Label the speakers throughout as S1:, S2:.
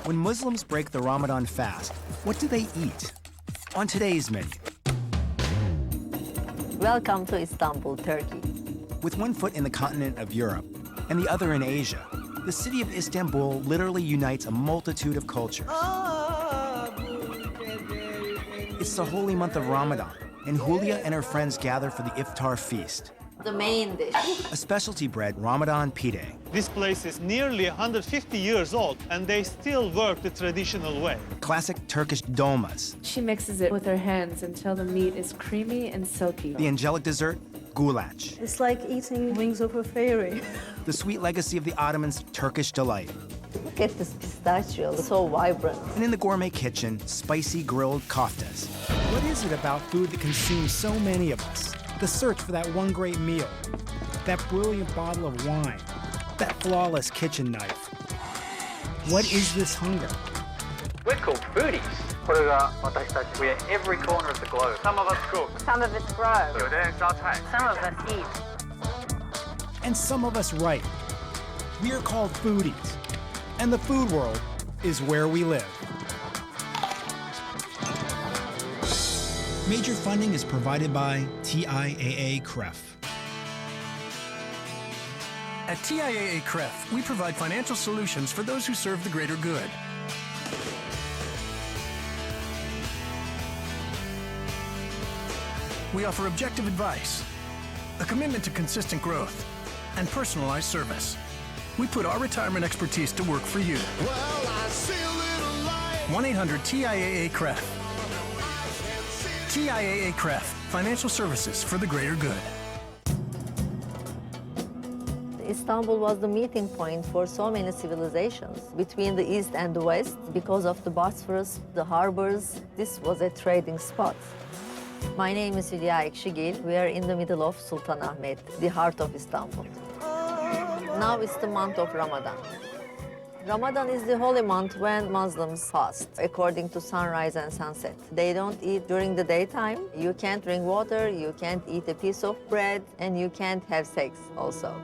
S1: When Muslims break the Ramadan fast, what do they eat? On today's menu.
S2: Welcome to Istanbul, Turkey.
S1: With one foot in the continent of Europe and the other in Asia, the city of Istanbul literally unites a multitude of cultures. It's the holy month of Ramadan, and Julia and her friends gather for the Iftar feast.
S2: The main dish.
S1: A specialty bread, Ramadan pide.
S3: This place is nearly 150 years old, and they still work the traditional way.
S1: Classic Turkish dolmas.
S4: She mixes it with her hands until the meat is creamy and silky.
S1: The angelic dessert, goulash.
S5: It's like eating wings of a fairy.
S1: The sweet legacy of the Ottomans' Turkish delight.
S2: Look at this pistachio, so vibrant.
S1: And in the gourmet kitchen, spicy grilled koftas. What is it about food that consumes so many of us? The search for that one great meal, that brilliant bottle of wine, that flawless kitchen knife. What is this hunger?
S6: We're called Foodies. We're in every corner of the globe. Some of us cook.
S7: Some of us grow.
S6: Some
S7: of us eat.
S1: And some of us write. We are called foodies, and the food world is where we live. Major funding is provided by TIAA CREF.
S8: At TIAA CREF, we provide financial solutions for those who serve the greater good. We offer objective advice, a commitment to consistent growth, and personalized service. We put our retirement expertise to work for you. 1-800-TIAA-CREF. TIAA CREF, financial services for the greater good.
S2: Istanbul was the meeting point for so many civilizations between the East and the West. Because of the Bosphorus, the harbors, this was a trading spot. My name is Hülya Ekşigil. We are in the middle of Sultanahmet, the heart of Istanbul. Now it's the month of Ramadan. Ramadan is the holy month when Muslims fast, according to sunrise and sunset. They don't eat during the daytime. You can't drink water, you can't eat a piece of bread, and you can't have sex also.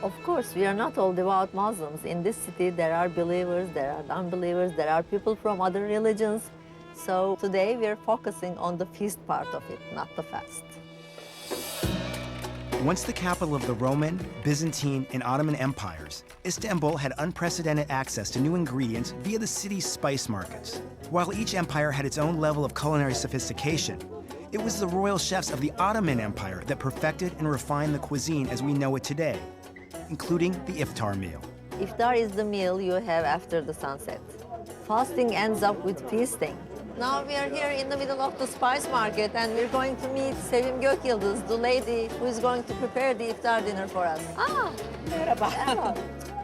S2: Of course, we are not all devout Muslims. In this city, there are believers, there are unbelievers, there are people from other religions. So today, we are focusing on the feast part of it, not the fast.
S1: Once the capital of the Roman, Byzantine, and Ottoman empires, Istanbul had unprecedented access to new ingredients via the city's spice markets. While each empire had its own level of culinary sophistication, it was the royal chefs of the Ottoman Empire that perfected and refined the cuisine as we know it today, including the Iftar meal.
S2: Iftar is the meal you have after the sunset. Fasting ends up with feasting. Now we are here in the middle of the spice market and we're going to meet Sevim Gökyıldız, the lady who is going to prepare the iftar dinner for us. Merhaba.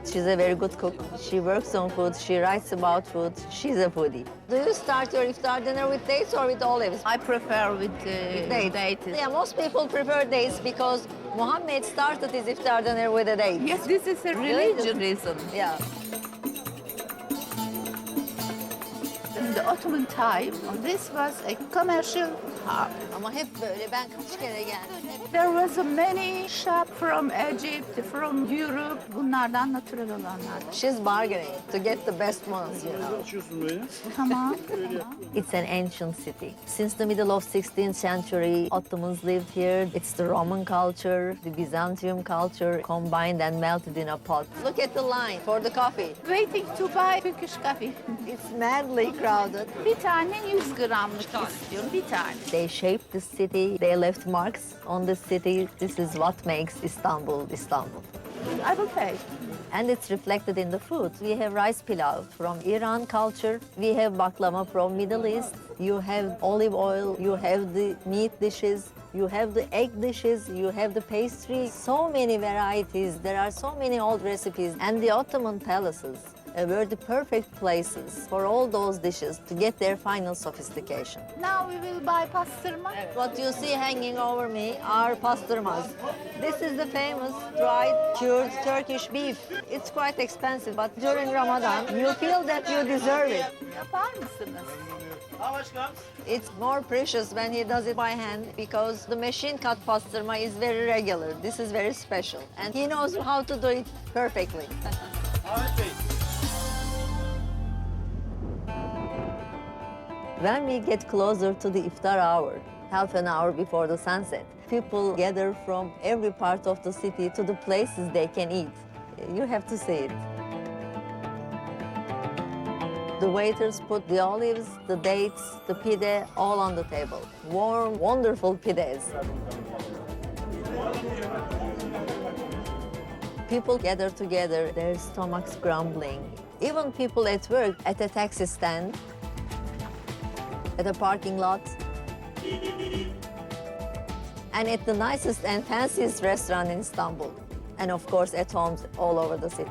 S2: She's a very good cook. She works on food, she writes about food, she's a foodie. Do you start your iftar dinner with dates or with olives?
S7: I prefer with dates.
S2: Yeah, most people prefer dates because Muhammad started his iftar dinner with a date.
S7: Yes, this is a religious reason.
S2: Yeah.
S7: In the Ottoman time, this was a commercial hub.
S2: Ama hep böyle, ben kaç kere geldim.
S7: There was many shop from Egypt, from Europe. Bunlardan natural olanlar.
S2: She's bargaining to get the best ones, you know.
S7: Tamam.
S2: It's an ancient city. Since the middle of 16th century, Ottomans lived here. It's the Roman culture, the Byzantium culture combined and melted in a pot. Look at the line for the coffee.
S7: Waiting to buy Turkish coffee.
S2: It's madly crowded.
S7: Bir tane 100 gramlık istiyorum, bir tane.
S2: They shaped the city. They left marks on the city. This is what makes Istanbul, Istanbul.
S7: I will pay.
S2: And it's reflected in the food. We have rice pilau from Iran culture. We have baklava from Middle East. You have olive oil. You have the meat dishes. You have the egg dishes. You have the pastry. So many varieties. There are so many old recipes. And the Ottoman palaces were the perfect places for all those dishes to get their final sophistication.
S7: Now we will buy pastırma.
S2: What you see hanging over me are pastırmas. This is the famous dried, cured Turkish beef. It's quite expensive, but during Ramadan, you feel that you deserve it.
S7: Yapar mısınız?
S2: It's more precious when he does it by hand because the machine cut pastırma is very regular. This is very special. And he knows how to do it perfectly. When we get closer to the Iftar hour, half an hour before the sunset, people gather from every part of the city to the places they can eat. You have to see it. The waiters put the olives, the dates, the pide all on the table. Warm, wonderful pides. People gather together, their stomachs grumbling. Even people at work, at a taxi stand, at a parking lot, and at the nicest and fanciest restaurant in Istanbul, and of course at homes all over the city.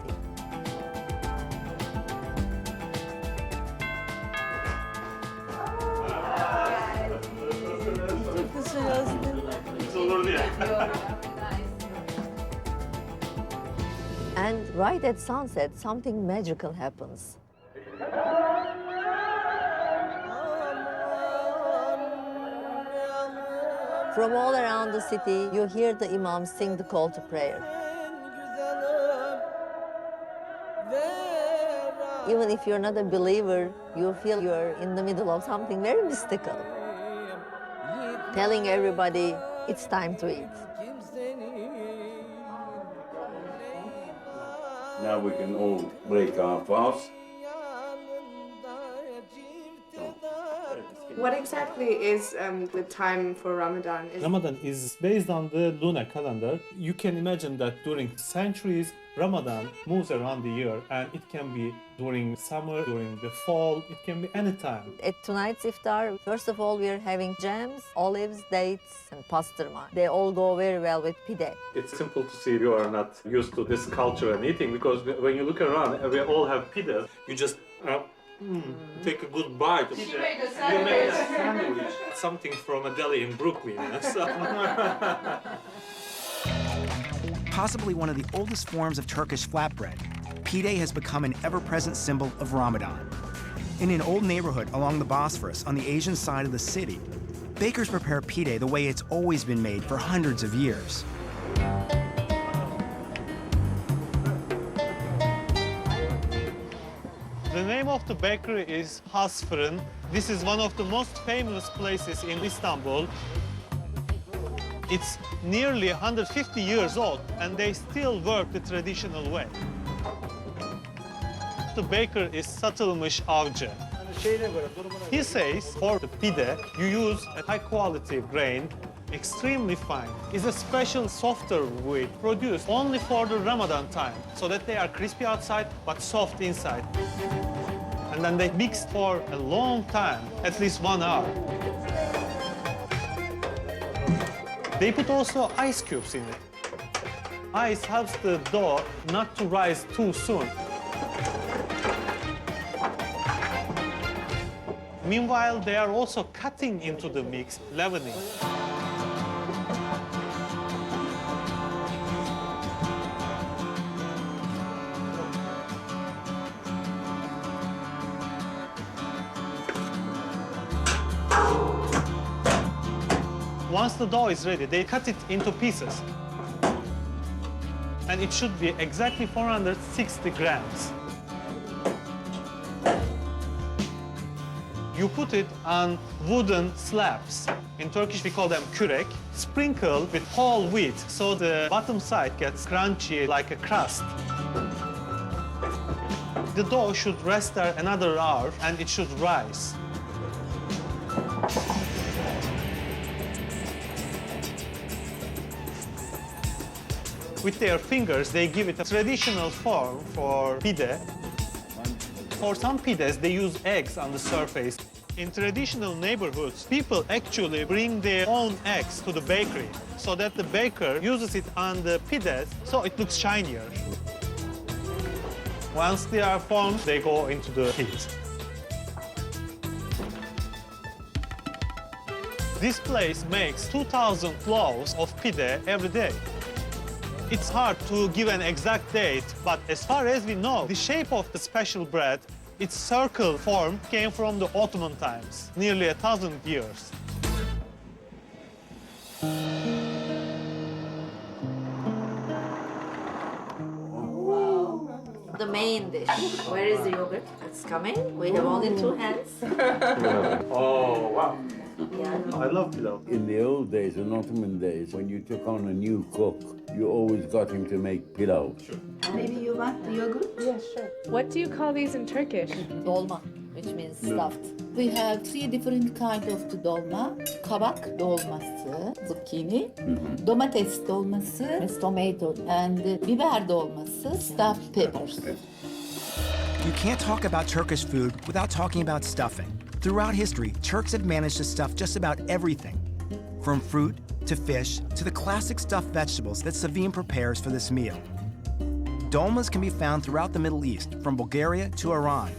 S2: And right at sunset, something magical happens. From all around the city, you hear the imam sing the call to prayer. Even if you're not a believer, you feel you're in the middle of something very mystical, telling everybody it's time to eat.
S9: Now we can all break our fast.
S4: What exactly is the time for Ramadan?
S3: Ramadan is based on the lunar calendar. You can imagine that during centuries, Ramadan moves around the year, and it can be during summer, during the fall, it can be any time.
S2: At tonight's iftar, first of all, we are having jams, olives, dates, and pastırma. They all go very well with pide.
S3: It's simple to see you are not used to this culture and eating, because when you look around, we all have pides. You just take a good bite. You made a sandwich. Something from a deli in Brooklyn.
S1: Possibly one of the oldest forms of Turkish flatbread, pide has become an ever-present symbol of Ramadan. In an old neighborhood along the Bosphorus on the Asian side of the city, bakers prepare pide the way it's always been made for hundreds of years.
S3: The name of the bakery is Has Fırın. This is one of the most famous places in Istanbul. It's nearly 150 years old, and they still work the traditional way. The baker is Satılmış Avcı. He says for the pide, you use a high-quality grain, extremely fine. It's a special softer wheat produced only for the Ramadan time, so that they are crispy outside but soft inside. And then they mix for a long time, at least 1 hour. They put also ice cubes in it. Ice helps the dough not to rise too soon. Meanwhile, they are also cutting into the mix, leavening. Once the dough is ready, they cut it into pieces. And it should be exactly 460 grams. You put it on wooden slabs. In Turkish, we call them kürek. Sprinkled with whole wheat, so the bottom side gets crunchy like a crust. The dough should rest there another hour, and it should rise. With their fingers, they give it a traditional form for pide. For some pides, they use eggs on the surface. In traditional neighborhoods, people actually bring their own eggs to the bakery so that the baker uses it on the pides so it looks shinier. Once they are formed, they go into the heat. This place makes 2,000 loaves of pide every day. It's hard to give an exact date, but as far as we know, the shape of the special bread, its circle form came from the Ottoman times, nearly 1,000 years.
S2: The main dish. Where is the yogurt? It's coming. We have only 2 hands.
S3: Oh, wow.
S2: Yeah.
S3: I love pilau.
S9: In the old days, in Ottoman days, when you took on a new cook, you always got him to make pilau.
S7: Maybe you want the yogurt?
S4: Yeah, sure. What do you call these in Turkish?
S2: Dolma, which means stuffed.
S7: We have 3 different kinds of the dolma. Kabak dolması, zucchini, domates dolması,
S2: It's tomato.
S7: and biber dolması, stuffed peppers.
S1: You can't talk about Turkish food without talking about stuffing. Throughout history, Turks have managed to stuff just about everything, from fruit to fish to the classic stuffed vegetables that Savine prepares for this meal. Dolmas can be found throughout the Middle East, from Bulgaria to Iran,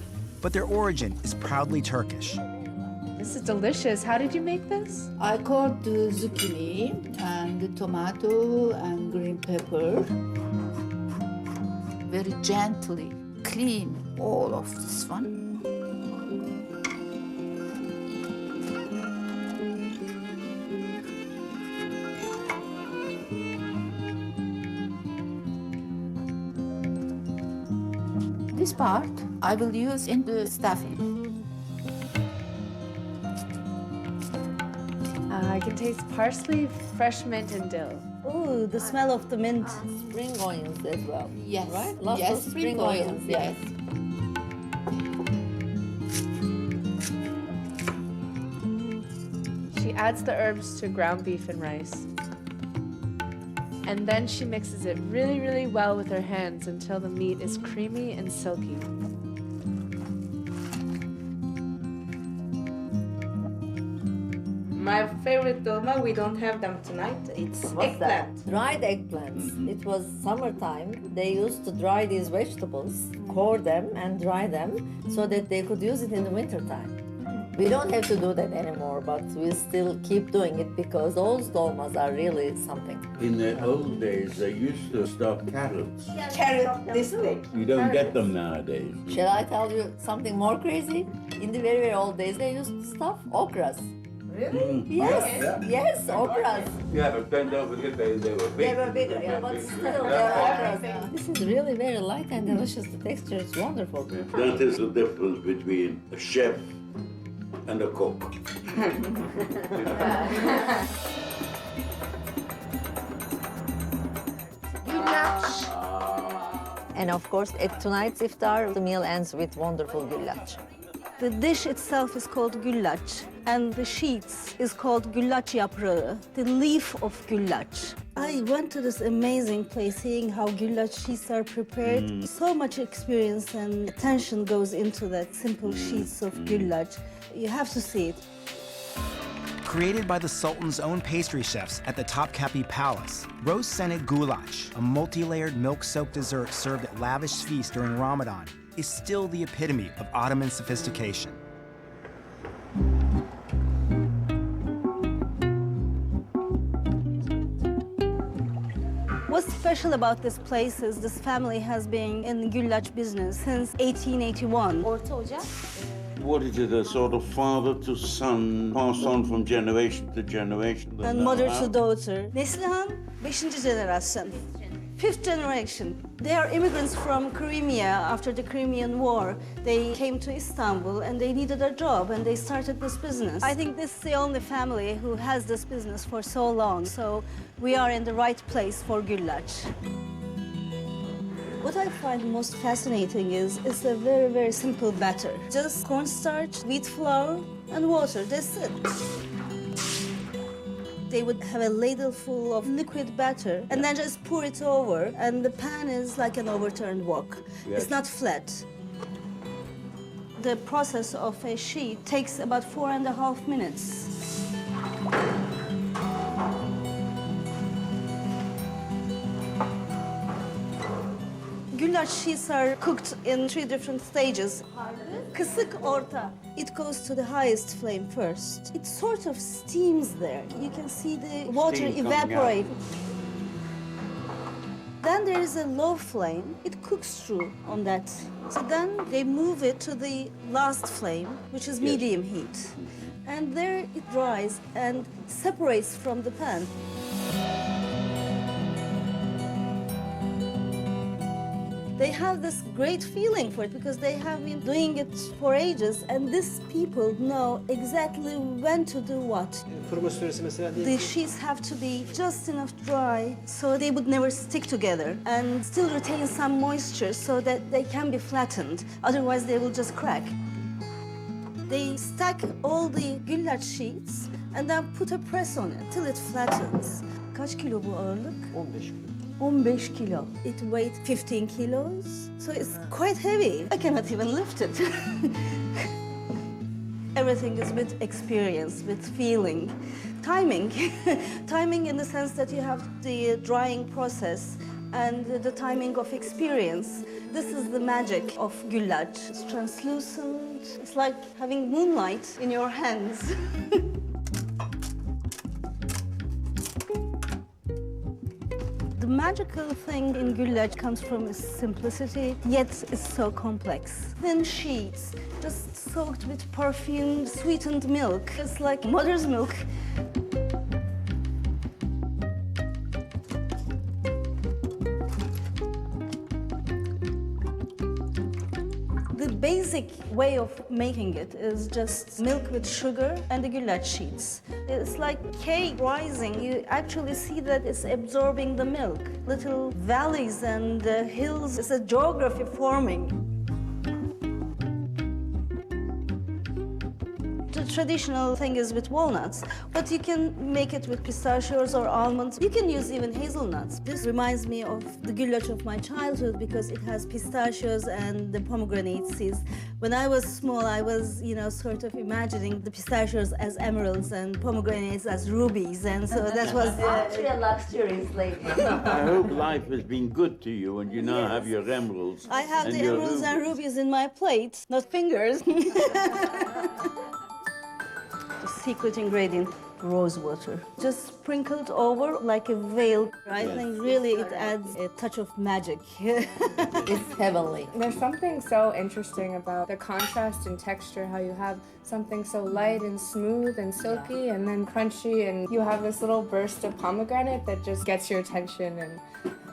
S1: but their origin is proudly Turkish.
S4: This is delicious. How did you make this?
S7: I cut the zucchini and the tomato and green pepper. Very gently clean all of this one. This part I will use in the stuffing.
S4: I can taste parsley, fresh mint, and dill.
S5: Oh, the smell of the mint.
S2: Spring onions as well.
S7: Yes.
S2: Right? Lots
S7: yes,
S2: of spring onions.
S7: Yes.
S4: She adds the herbs to ground beef and rice. And then she mixes it really, really well with her hands until the meat is creamy and silky.
S10: My favorite dolma, we don't have them tonight. It's
S2: What's
S10: eggplant.
S2: that? Dried eggplants. It was summertime. They used to dry these vegetables, core them and dry them so that they could use it in the wintertime. We don't have to do that anymore, but we still keep doing it because those dolmas are really something.
S9: In the old days, they used to stuff carrots.
S10: Carrot this big.
S9: You don't get them nowadays.
S2: Shall I tell you something more crazy? In the very, very old days, they used to stuff okras.
S10: Really?
S2: Yes, yes, okras.
S9: Yeah, but then don't forget they were big.
S2: They were bigger, yeah, but still they're okras. This is really very light and delicious. The texture is wonderful.
S9: That is the difference between a chef and a cook.
S2: And of course, at tonight's iftar, the meal ends with wonderful goulash.
S5: The dish itself is called güllaç, and the sheets is called güllaç yaprağı, the leaf of güllaç. I went to this amazing place seeing how güllaç sheets are prepared. So much experience and attention goes into that simple sheets of güllaç. You have to see it.
S1: Created by the Sultan's own pastry chefs at the Topkapi Palace, roast Senate goulash, a multi-layered milk-soaked dessert served at lavish feasts during Ramadan, is still the epitome of Ottoman sophistication.
S5: What's special about this place is this family has been in güllaç business since 1881.
S9: What is it, a sort of father to son, passed on from generation to generation?
S5: And mother to daughter. Neslihan, 5. generation. 5th generation. They are immigrants from Crimea after the Crimean War. They came to Istanbul and they needed a job and they started this business. I think this is the only family who has this business for so long. So we are in the right place for güllaç. What I find most fascinating is it's a very, very simple batter. Just cornstarch, wheat flour, and water. That's it. They would have a ladle full of liquid batter and then just pour it over. And the pan is like an overturned wok.
S9: Yes.
S5: It's not flat. The process of a sheet takes about 4.5 minutes. Güllaç sheets are cooked in 3 different stages. Kısık orta. It goes to the highest flame first. It sort of steams there. You can see the water
S9: Steam coming out.
S5: evaporate. Then there is a low flame. It cooks through on that. So then they move it to the last flame, which is medium heat. And there it dries and separates from the pan. They have this great feeling for it because they have been doing it for ages, and these people know exactly when to do what. The sheets have to be just enough dry so they would never stick together and still retain some moisture so that they can be flattened. Otherwise, they will just crack. They stack all the güllaç sheets and then put a press on it till it flattens. Kaç kilo bu ağırlık?
S3: 15 kilo.
S5: 15 kilo. It weighs 15 kilos, so it's quite heavy. I cannot even lift it. Everything is with experience, with feeling. Timing. Timing in the sense that you have the drying process and the timing of experience. This is the magic of güllaç. It's translucent. It's like having moonlight in your hands. The magical thing in güllaç comes from its simplicity, yet it's so complex. Thin sheets, just soaked with perfumed, sweetened milk. It's like mother's milk. The basic way of making it is just milk with sugar and the güllaç sheets. It's like cake rising. You actually see that it's absorbing the milk. Little valleys and hills. It's a geography forming. The traditional thing is with walnuts, but you can make it with pistachios or almonds. You can use even hazelnuts. This reminds me of the güllaç of my childhood because it has pistachios and the pomegranate seeds. When I was small, I was, sort of imagining the pistachios as emeralds and pomegranates as rubies, and so that was
S2: Actually, a luxurious lady.
S9: I hope life has been good to you and you now
S5: Yes.
S9: have your emeralds.
S5: I have
S9: and
S5: the
S9: your
S5: emeralds and rubies in my plate, not fingers. The secret ingredient, rose water. Just sprinkled over like a veil. I think really it adds a touch of magic.
S2: It's heavenly.
S4: There's something so interesting about the contrast in texture, how you have something so light and smooth and silky and then crunchy, and you have this little burst of pomegranate that just gets your attention and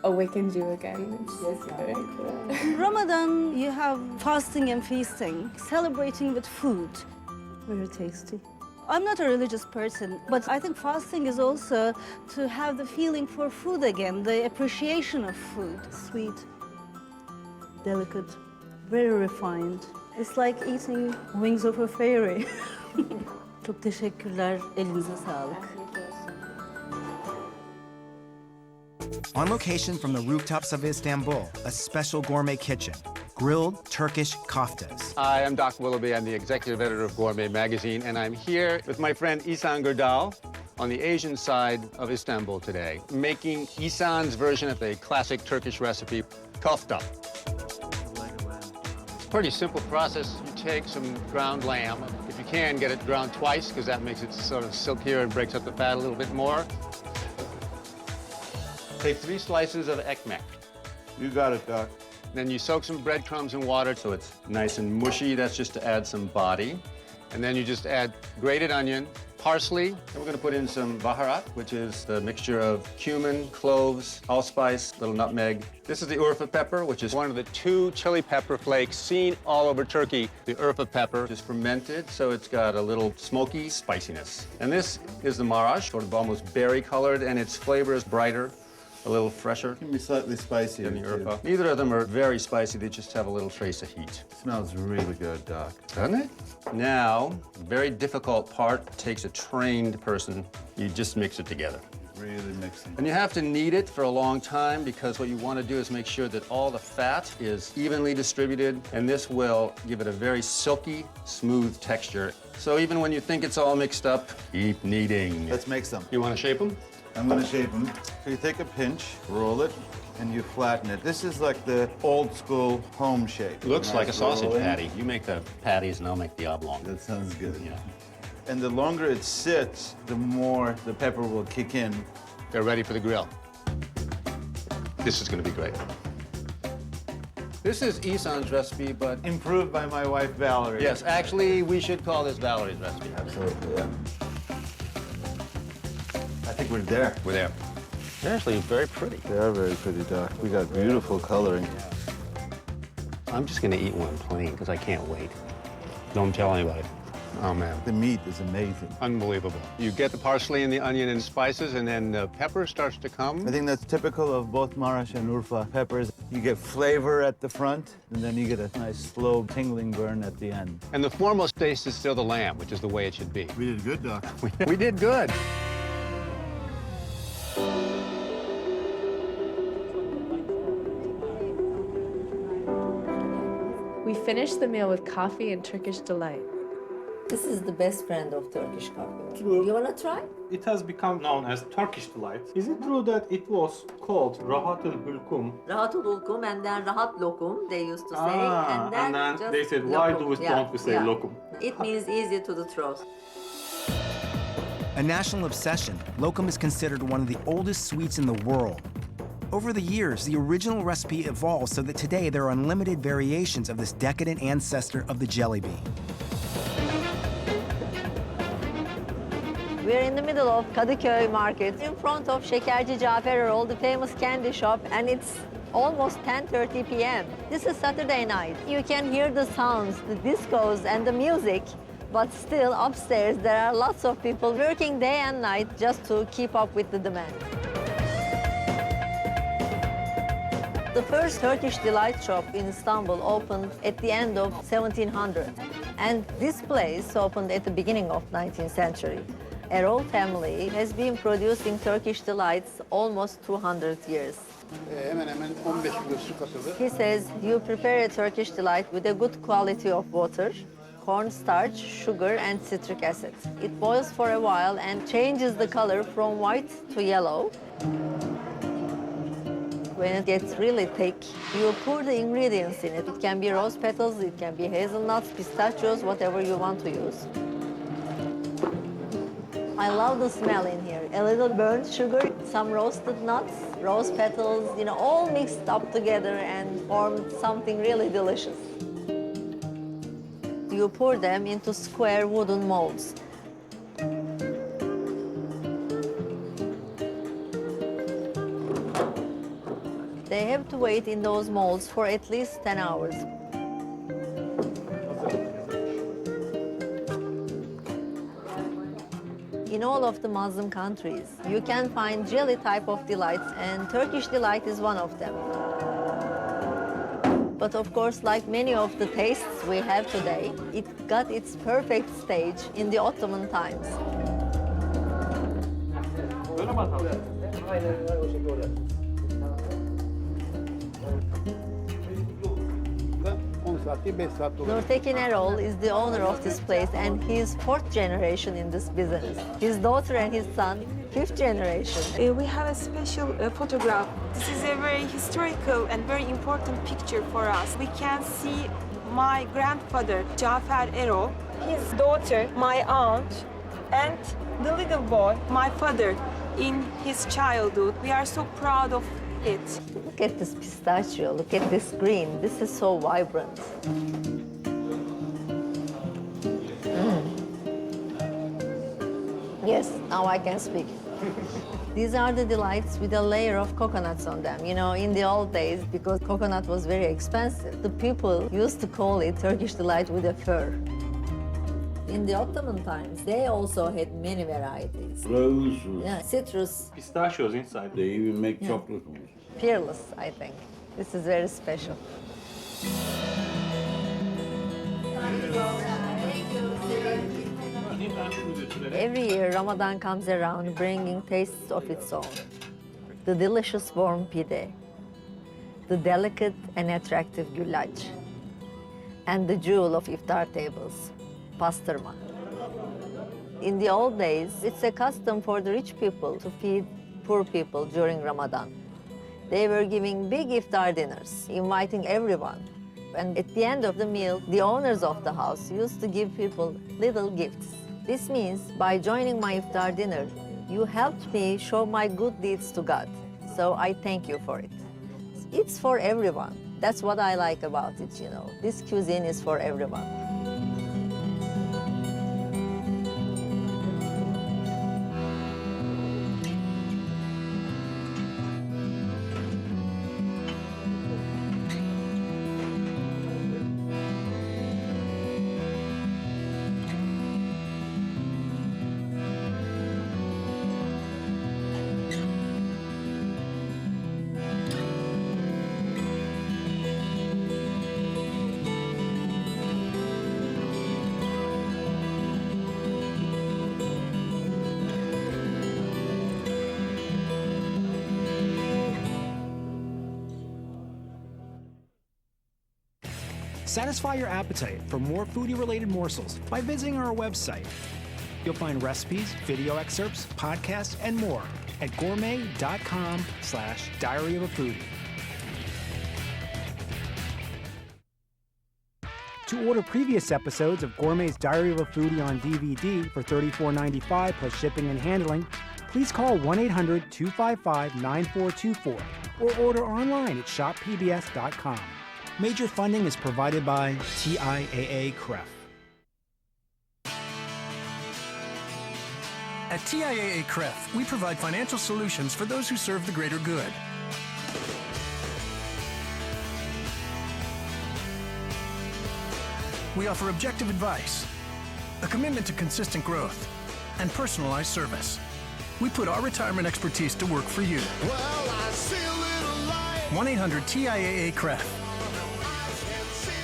S4: awakens you again. It's very cool.
S5: In Ramadan, you have fasting and feasting, celebrating with food. Very tasty. I'm not a religious person, but I think fasting is also to have the feeling for food again, the appreciation of food. Sweet, delicate, very refined. It's like eating wings of a fairy. Çok teşekkürler, elinize sağlık.
S1: On location from the rooftops of Istanbul, a special gourmet kitchen, grilled Turkish koftas.
S6: Hi, I'm Doc Willoughby. I'm the executive editor of Gourmet Magazine, and I'm here with my friend Ihsan Gerdal on the Asian side of Istanbul today, making Ihsan's version of a classic Turkish recipe, kofta. It's a pretty simple process. You take some ground lamb. If you can, get it ground twice, because that makes it sort of silkier and breaks up the fat a little bit more. Take 3 slices of ekmek.
S9: You got it, Doc.
S6: Then you soak some breadcrumbs in water so it's nice and mushy. That's just to add some body. And then you just add grated onion, parsley, and we're gonna put in some baharat, which is the mixture of cumin, cloves, allspice, little nutmeg. This is the urfa pepper, which is one of the 2 chili pepper flakes seen all over Turkey. The urfa pepper is fermented, so it's got a little smoky spiciness. And this is the marash, sort of almost berry colored, and its flavor is brighter, a little fresher
S11: Can be slightly spicy.
S6: than the urfa. Neither of them are very spicy, they just have a little trace of heat.
S11: Smells really good, Doc.
S6: Doesn't it? Now, the very difficult part takes a trained person. You just mix it together.
S11: Really mixing.
S6: And you have to knead it for a long time because what you want to do is make sure that all the fat is evenly distributed, and this will give it a very silky, smooth texture. So even when you think it's all mixed up, keep kneading.
S11: Let's make some.
S6: You want to shape them?
S11: I'm gonna shape them. So you take a pinch, roll it, and you flatten it. This is like the old school home shape.
S6: Looks like a
S11: Nice
S6: sausage
S11: rolling.
S6: patty. You make the patties and I'll make the oblong.
S11: That sounds good.
S6: Yeah.
S11: And the longer it sits, the more the pepper will kick in.
S6: They're ready for the grill. This is going to be great. This is Ihsan's recipe, but
S11: Improved by my wife, Valerie.
S6: yes, actually, we should call this Valerie's recipe.
S11: Absolutely, yeah. I think we're there.
S6: We're there. They're actually very pretty.
S11: They are very pretty, Doc. We got beautiful coloring.
S6: I'm just gonna eat one plain because I can't wait. Don't tell anybody. Oh, man.
S11: The meat is amazing.
S6: Unbelievable. You get the parsley and the onion and spices, and then the pepper starts to come.
S11: I think that's typical of both Marash and Urfa peppers. You get flavor at the front, and then you get a nice, slow, tingling burn at the end.
S6: And the foremost taste is still the lamb, which is the way it should be.
S11: We did good, Doc.
S6: We did good.
S4: We finished the meal with coffee and Turkish delight.
S2: This is the best friend of Turkish coffee. You wanna try?
S3: It has become known as Turkish delight. Is it true that it was called Rahatul Hulkum?
S2: Rahatul Hulkum and then Rahat Lokum, they used to say. And then, just
S3: they said, why
S2: lokum.
S3: don't we say lokum?
S2: It means easy to the throat.
S1: A national obsession, lokum is considered one of the oldest sweets in the world. Over the years, the original recipe evolved so that today there are unlimited variations of this decadent ancestor of the jelly bean.
S2: We're in the middle of Kadıköy Market, in front of Şekerci Cafer Erol, the famous candy shop, and it's almost 10:30 p.m. This is Saturday night. You can hear the sounds, the discos, and the music, but still upstairs there are lots of people working day and night just to keep up with the demand. The first Turkish delight shop in Istanbul opened at the end of 1700, and this place opened at the beginning of 19th century. Erol family has been producing Turkish delights almost 200 years.
S12: Hemen hemen 15 kilo su katıldı.
S2: He says you prepare a Turkish delight with a good quality of water, cornstarch, sugar, and citric acid. It boils for a while and changes the color from white to yellow. When it gets really thick, you pour the ingredients in it. It can be rose petals, it can be hazelnuts, pistachios, whatever you want to use. I love the smell in here. A little burnt sugar, some roasted nuts, rose petals, all mixed up together and formed something really delicious. You pour them into square wooden molds. They have to wait in those molds for at least 10 hours. In all of the Muslim countries, you can find jelly type of delights, and Turkish delight is one of them. But of course, like many of the tastes we have today, it got its perfect stage in the Ottoman times. Nurtekin Erol is the owner of this place, and he is 4th generation in this business. His daughter and his son, 5th generation.
S13: We have a special photograph. This is a very historical and very important picture for us. We can see my grandfather, Cafer Erol, his daughter, my aunt, and the little boy, my father, in his childhood. We are so proud of it.
S2: Look at this pistachio, look at this green. This is so vibrant. Yes, now I can speak. These are the delights with a layer of coconuts on them. In the old days, because coconut was very expensive, the people used to call it Turkish delight with a fur. In the Ottoman times, they also had many varieties.
S9: Rose.
S2: Yeah, citrus.
S3: Pistachios inside.
S9: They even make chocolate ones.
S2: Fearless, I think. This is very special. Every year, Ramadan comes around bringing tastes of its own. The delicious warm pide, the delicate and attractive goulash, and the jewel of iftar tables, pastırma. In the old days, it's a custom for the rich people to feed poor people during Ramadan. They were giving big iftar dinners, inviting everyone. And at the end of the meal, the owners of the house used to give people little gifts. This means by joining my iftar dinner, you helped me show my good deeds to God. So I thank you for it. It's for everyone. That's what I like about it, This cuisine is for everyone.
S1: Satisfy your appetite for more foodie-related morsels by visiting our website. You'll find recipes, video excerpts, podcasts, and more at gourmet.com/Diary of a Foodie. To order previous episodes of Gourmet's Diary of a Foodie on DVD for $34.95 plus shipping and handling, please call 1-800-255-9424 or order online at shoppbs.com. Major funding is provided by TIAA-CREF.
S8: At TIAA-CREF, we provide financial solutions for those who serve the greater good. We offer objective advice, a commitment to consistent growth, and personalized service. We put our retirement expertise to work for you. 1-800-TIAA-CREF.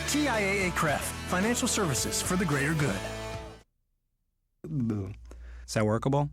S8: TIAA-CREF, financial services for the greater good.
S1: Is that workable?